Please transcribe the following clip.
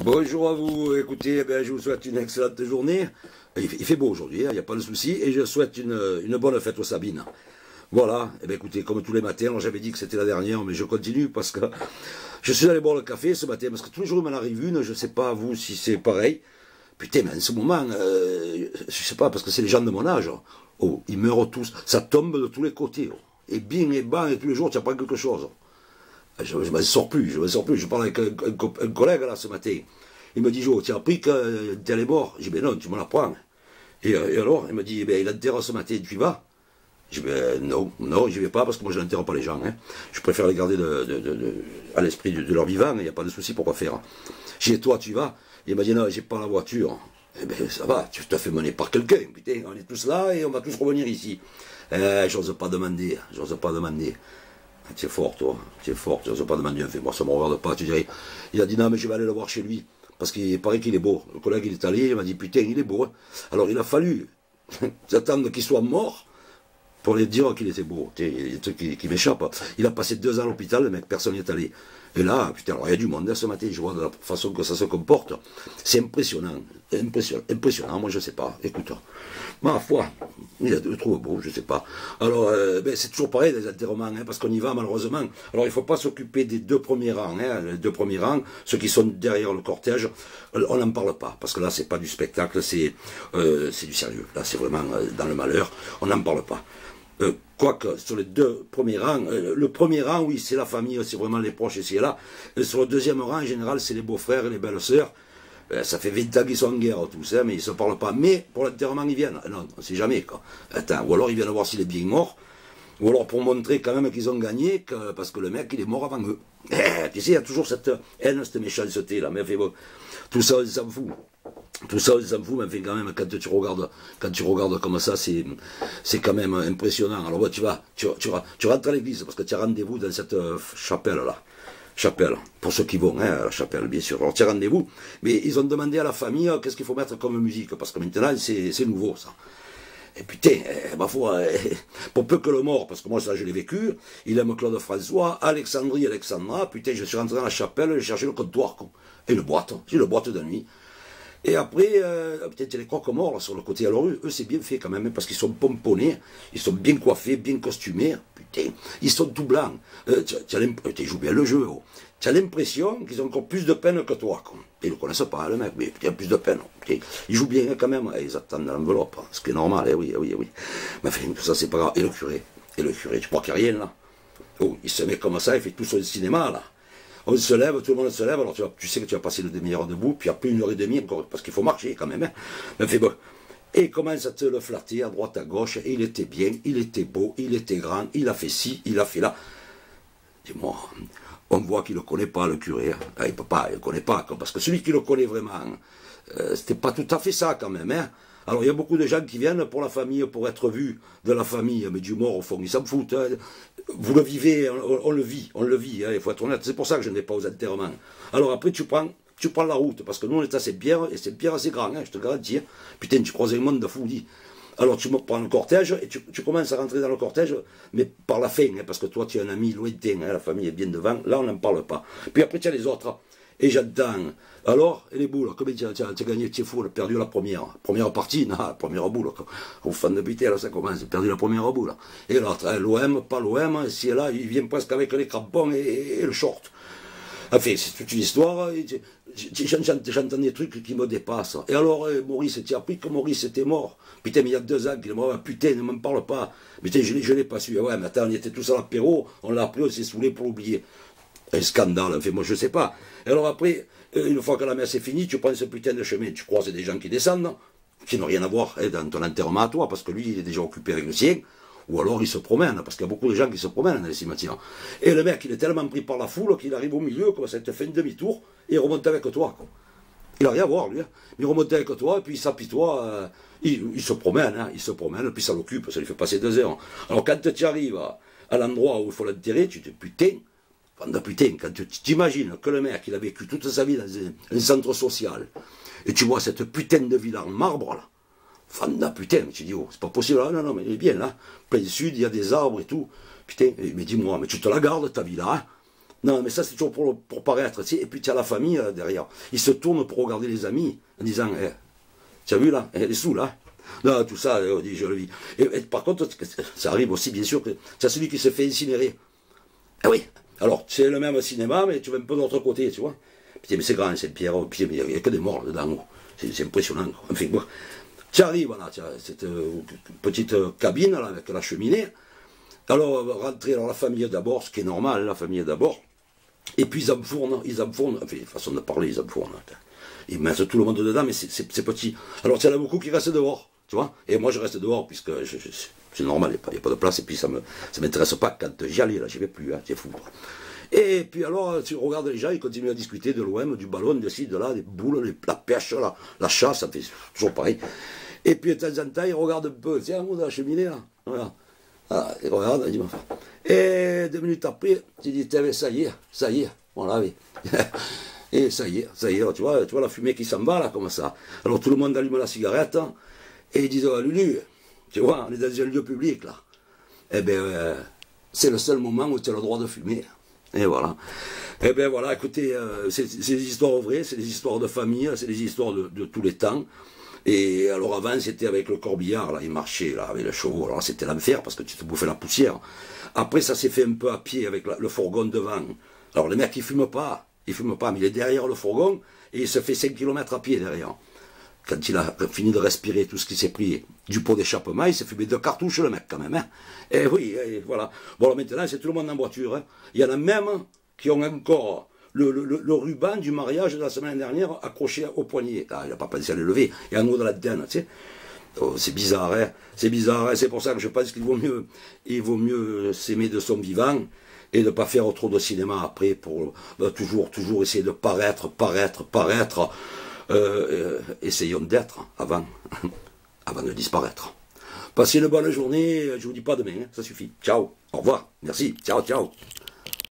Bonjour à vous, écoutez, je vous souhaite une excellente journée. Il fait beau aujourd'hui, il n'y a pas de souci, et je souhaite une bonne fête aux Sabines. Voilà, écoutez, comme tous les matins, j'avais dit que c'était la dernière, mais je continue parce que je suis allé boire le café ce matin, parce que tous les jours il m'en arrive une, je ne sais pas vous si c'est pareil. Putain, mais en ce moment, je sais pas, parce que c'est les gens de mon âge, oh, ils meurent tous, ça tombe de tous les côtés, oh. Et bien et bas, et tous les jours tu apprends quelque chose. Je m'en sors plus, je parle avec un collègue là ce matin. Il me dit, Jo, tu as appris que tel est mort? J'ai dit, ben non, tu me l'apprends. Et alors, il me dit, ben, il enterre ce matin, tu y vas? J'ai dit, ben non, j'y vais pas parce que moi je n'enterre pas les gens. Hein. Je préfère les garder à l'esprit de leur vivant, il n'y a pas de souci, pourquoi faire? J'ai dit, toi, tu y vas? Il m'a dit, non, j'ai pas la voiture. Eh ben ça va, tu te fais mener par quelqu'un, putain, on est tous là et on va tous revenir ici. J'ose pas demander, j'ose pas demander. Tu es fort, toi, tu es fort, tu n'oses pas demander un fait, moi ça me regarde pas, tu dirais. Il a dit, non, mais je vais aller le voir chez lui, parce qu'il paraît qu'il est beau. Le collègue, il est allé, il m'a dit, putain, il est beau. Hein. Alors il a fallu attendre qu'il soit mort pour lui dire qu'il était beau. Il y a des trucs qui m'échappent. Il a passé 2 ans à l'hôpital, le mec, personne n'y est allé. Et là, putain, alors il y a du monde, hein, ce matin, je vois de la façon que ça se comporte. C'est impressionnant, impressionnant, moi je sais pas, écoute. Ma foi, il a trouve beau, je sais pas. Alors, c'est toujours pareil, les enterrements, hein, parce qu'on y va malheureusement. Alors il ne faut pas s'occuper des 2 premiers rangs, hein, les 2 premiers rangs, ceux qui sont derrière le cortège, on n'en parle pas, parce que là c'est pas du spectacle, c'est du sérieux. Là c'est vraiment dans le malheur, on n'en parle pas. Quoique, sur les 2 premiers rangs, le premier rang, oui, c'est la famille, c'est vraiment les proches ici et là. Et sur le 2e rang, en général, c'est les beaux-frères et les belles-sœurs. Ça fait 20 ans qu'ils sont en guerre, tous, hein, mais ils ne se parlent pas. Mais pour l'enterrement, ils viennent. Non, on ne sait jamais, quoi. Attends, ou alors ils viennent voir s'il est bien mort, ou alors pour montrer quand même qu'ils ont gagné, parce que le mec, il est mort avant eux. Tu sais, il y a toujours cette haine, cette méchanceté, là. Mais enfin, bon, tout ça, on s'en fout. Tout ça, on s'en fout, mais enfin, quand même, quand tu regardes comme ça, c'est quand même impressionnant. Alors, ouais, tu rentres à l'église, parce que tu as rendez-vous dans cette chapelle-là. Chapelle, pour ceux qui vont, hein, à la chapelle, bien sûr. Alors, tu as rendez-vous, mais ils ont demandé à la famille qu'est-ce qu'il faut mettre comme musique, parce que maintenant, c'est nouveau, ça. Et putain, ma foi, pour peu que le mort, parce que moi ça je l'ai vécu, il aime Claude François, Alexandrie, Alexandra, putain, je suis rentré dans la chapelle, j'ai cherché le comptoir, quoi. Et une boîte, j'ai une boîte de nuit. Et après, peut-être les croque-morts là, sur le côté. Alors eux c'est bien fait quand même, hein, parce qu'ils sont pomponnés, ils sont bien coiffés, bien costumés, putain, ils sont tout blancs. Tu joues bien le jeu, oh. Tu as l'impression qu'ils ont encore plus de peine que toi. Quoi. Ils ne le connaissent pas, le mec, mais putain, plus de peine. Putain, ils jouent bien hein, quand même, ils attendent dans l'enveloppe, hein, ce qui est normal, oui. Mais enfin, tout ça c'est pas grave. Et le curé, tu crois qu'il n'y a rien là? Oh, il se met comme ça, il fait tout son cinéma là. On se lève, tout le monde se lève, alors tu sais que tu vas passer une demi-heure debout, puis après 1h30 encore, parce qu'il faut marcher quand même. Hein. Mais fait bon. Et il commence à te le flatter à droite, à gauche, et il était bien, il était beau, il était grand, il a fait ci, il a fait là. Dis-moi, on voit qu'il ne le connaît pas, le curé. Hein. Il peut pas, il ne le connaît pas, parce que celui qui le connaît vraiment, c'était pas tout à fait ça quand même. Hein. Alors il y a beaucoup de gens qui viennent pour la famille, pour être vus de la famille, mais du mort au fond, ils s'en foutent. Hein. Vous le vivez, on le vit, hein, il faut être honnête. C'est pour ça que je ne vais pas aux enterrements. Alors après tu prends la route, parce que nous on est assez bien, et c'est bien assez grand, hein, je te garantis. Hein. Putain, tu croises un monde de fou, dit. Alors tu prends le cortège, et tu commences à rentrer dans le cortège, mais par la fin, hein, parce que toi tu as un ami lointain, hein, la famille est bien devant, là on n'en parle pas. Puis après tu as les autres. Et j'attends. Alors, et les boules, combien tu as gagné, tu es fou, perdu la première partie, non, la première boule, au fan de putain, là ça commence, perdu la première boule. Et l'autre, hein, l'OM, pas l'OM, si là, il vient presque avec les crampons et le short. Enfin, c'est toute une histoire, j'entends des trucs qui me dépassent. Et alors, Maurice, tu as appris que Maurice était mort. Putain, mais il y a 2 ans qu'il est mort, putain, ne m'en parle pas. Putain, je ne l'ai pas su. Ouais, mais attends, on était tous à l'apéro, on l'a appris, on s'est saoulé pour l'oublier. Un scandale, enfin, moi je sais pas. Et alors après, une fois que la messe est finie, tu prends ce putain de chemin, tu croises des gens qui descendent, qui n'ont rien à voir hein, dans ton enterrement à toi, parce que lui, il est déjà occupé avec le sien, ou alors il se promène, parce qu'il y a beaucoup de gens qui se promènent dans les cimetières. Et le mec, il est tellement pris par la foule qu'il arrive au milieu, comme ça, il te fait un demi-tour, et il remonte avec toi. Quoi. Il n'a rien à voir, lui. Hein. Il remonte avec toi, et puis il s'apitoie, il se promène, hein, puis ça l'occupe, ça lui fait passer 2 heures. Alors quand tu arrives à l'endroit où il faut l'enterrer, tu te dis, putain, quand tu t'imagines que le mec, il a vécu toute sa vie dans un centre social, et tu vois cette putain de ville en marbre, là, Fanda, putain, tu dis, oh, c'est pas possible, là, non, mais il est bien, là, plein sud, il y a des arbres et tout, putain, mais dis-moi, mais tu te la gardes, ta villa, hein, Non, mais ça, c'est toujours pour paraître. Tu sais. Et puis, tu as la famille derrière. Ils se tournent pour regarder les amis en disant, tu as vu là, les sous là. Non, tout ça, on dit, je le vis. Et par contre, ça arrive aussi, bien sûr, que tu as celui qui se fait incinérer. Ah oui, alors, c'est le même cinéma, mais tu vas un peu de l'autre côté, tu vois. Putain, mais c'est grand, c'est pierre, puis il n'y a que des morts dedans. C'est impressionnant. Enfin, bon. Tu arrives, voilà, tu as cette petite cabine là, avec la cheminée. Alors, rentrer dans la famille d'abord, ce qui est normal, la famille d'abord. Et puis ils enfournent, enfin, façon de parler, ils enfournent. Ils mettent tout le monde dedans, mais c'est petit. Alors, il y en a beaucoup qui restent dehors, tu vois. Et moi, je reste dehors, puisque c'est normal, il n'y a pas de place, et puis ça m'intéresse pas. Quand j'y allais, là, j'y vais plus, hein, c'est fou. Et puis alors, tu regardes les gens, ils continuent à discuter de l'OM, du ballon, de ci, de là, des boules, la pêche, la chasse, ça fait toujours pareil. Et puis de temps en temps, ils regardent un peu, tiens, on a la cheminée là, voilà. Ah, il regarde, il dit, enfin. Et 2 minutes après, tu dis, ça y est, voilà, oui. Et ça y est, tu vois la fumée qui s'en va là, comme ça. Alors tout le monde allume la cigarette, hein, et ils disent, oh, Lulu, tu vois, on est dans un lieu public là. Eh bien, c'est le seul moment où tu as le droit de fumer. Et voilà. Eh bien voilà, écoutez, c'est des histoires vraies, c'est des histoires de famille, c'est des histoires de tous les temps. Et alors avant, c'était avec le corbillard, là, il marchait là, avec le chevaux, alors c'était l'enfer parce que tu te bouffais la poussière. Après, ça s'est fait un peu à pied avec le fourgon devant. Alors le mec, il fume pas, mais il est derrière le fourgon et il se fait 5 km à pied derrière. Quand il a fini de respirer tout ce qui s'est pris du pot d'échappement, il s'est fumé 2 cartouches le mec quand même. Hein. Et oui, et voilà. Bon, alors maintenant, c'est tout le monde en voiture. Hein. Il y en a même qui ont encore le ruban du mariage de la semaine dernière accroché au poignet. Ah, il n'a pas pensé à le lever. Il y a un autre de la dedans, tu sais. Oh, c'est bizarre, hein. C'est bizarre. Hein. C'est pour ça que je pense qu'il vaut mieux s'aimer de son vivant et de ne pas faire trop de cinéma après pour toujours essayer de paraître. Essayons d'être avant de disparaître. Passez une bonne journée, je vous dis pas demain, hein, ça suffit. Ciao, au revoir, merci, ciao.